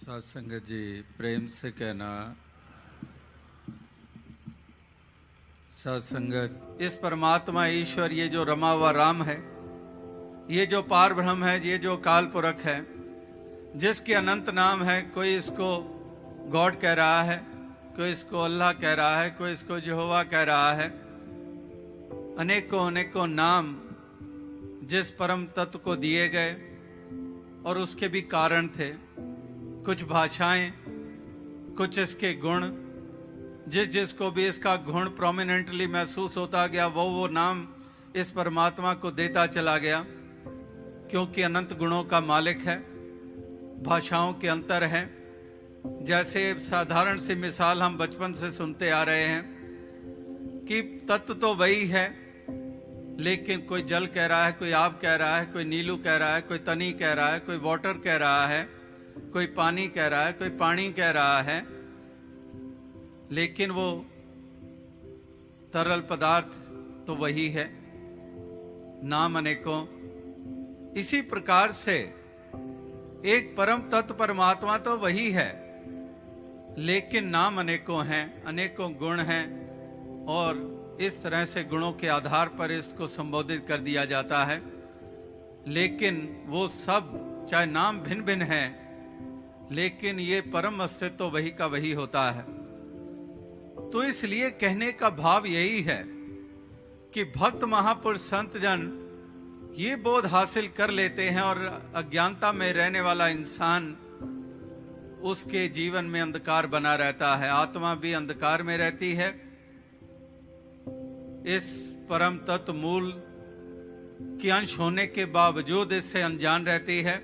साथ संगत जी प्रेम से कहना, साथ संगत इस परमात्मा ईश्वर, ये जो रमा हुआ राम है, ये जो पार ब्रह्म है, ये जो काल पुरख है, जिसके अनंत नाम है, कोई इसको गॉड कह रहा है, कोई इसको अल्लाह कह रहा है, कोई इसको यहोवा कह रहा है। अनेकों अनेकों नाम जिस परम तत्व को दिए गए और उसके भी कारण थे, कुछ भाषाएं, कुछ इसके गुण, जिसको भी इसका गुण प्रोमिनेंटली महसूस होता गया वो नाम इस परमात्मा को देता चला गया, क्योंकि अनंत गुणों का मालिक है। भाषाओं के अंतर हैं। जैसे साधारण सी मिसाल हम बचपन से सुनते आ रहे हैं कि तत्व तो वही है, लेकिन कोई जल कह रहा है, कोई आग कह रहा है, कोई नीलू कह रहा है, कोई तनी कह रहा है, कोई वाटर कह रहा है, कोई पानी कह रहा है, कोई पानी कह रहा है, लेकिन वो तरल पदार्थ तो वही है, नाम अनेकों। इसी प्रकार से एक परम तत्व परमात्मा तो वही है, लेकिन नाम अनेकों हैं, अनेकों गुण हैं, और इस तरह से गुणों के आधार पर इसको संबोधित कर दिया जाता है। लेकिन वो सब चाहे नाम भिन्न भिन्न हैं, लेकिन ये परम अस्तित्व तो वही का वही होता है। तो इसलिए कहने का भाव यही है कि भक्त महापुरुष संत जन ये बोध हासिल कर लेते हैं, और अज्ञानता में रहने वाला इंसान, उसके जीवन में अंधकार बना रहता है, आत्मा भी अंधकार में रहती है, इस परम तत्व मूल के अंश होने के बावजूद इससे अनजान रहती है।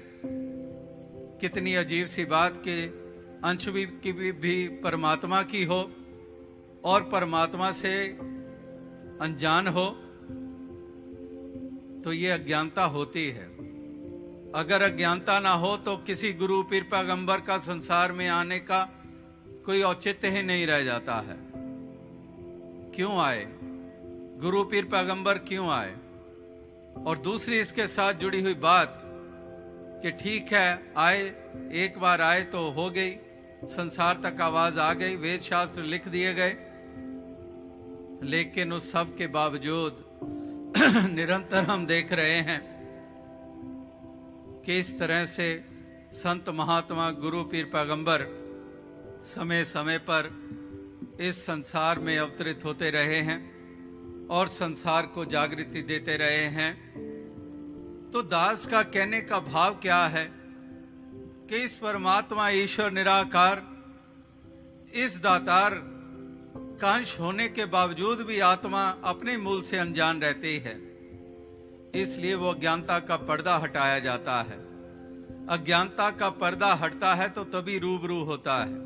कितनी अजीब सी बात कि अंश भी परमात्मा की हो और परमात्मा से अनजान हो, तो ये अज्ञानता होती है। अगर अज्ञानता ना हो तो किसी गुरु पीर पैगंबर का संसार में आने का कोई औचित्य ही नहीं रह जाता है। क्यों आए गुरु पीर पैगंबर, क्यों आए? और दूसरी इसके साथ जुड़ी हुई बात कि ठीक है, आए, एक बार आए तो हो गई, संसार तक आवाज आ गई, वेद शास्त्र लिख दिए गए, लेकिन उस सब के बावजूद निरंतर हम देख रहे हैं कि इस तरह से संत महात्मा गुरु पीर पैगंबर समय समय पर इस संसार में अवतरित होते रहे हैं और संसार को जागृति देते रहे हैं। तो दास का कहने का भाव क्या है कि इस परमात्मा ईश्वर निराकार, इस दातार का अंश होने के बावजूद भी आत्मा अपने मूल से अनजान रहती है। इसलिए वो अज्ञानता का पर्दा हटाया जाता है। अज्ञानता का पर्दा हटता है तो तभी रूबरू होता है।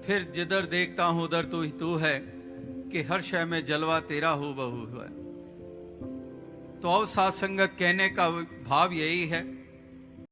फिर जिधर देखता हूं उधर तू ही तू है, कि हर शय में जलवा तेरा हूबहू है। तो अब साथ संगत कहने का भाव यही है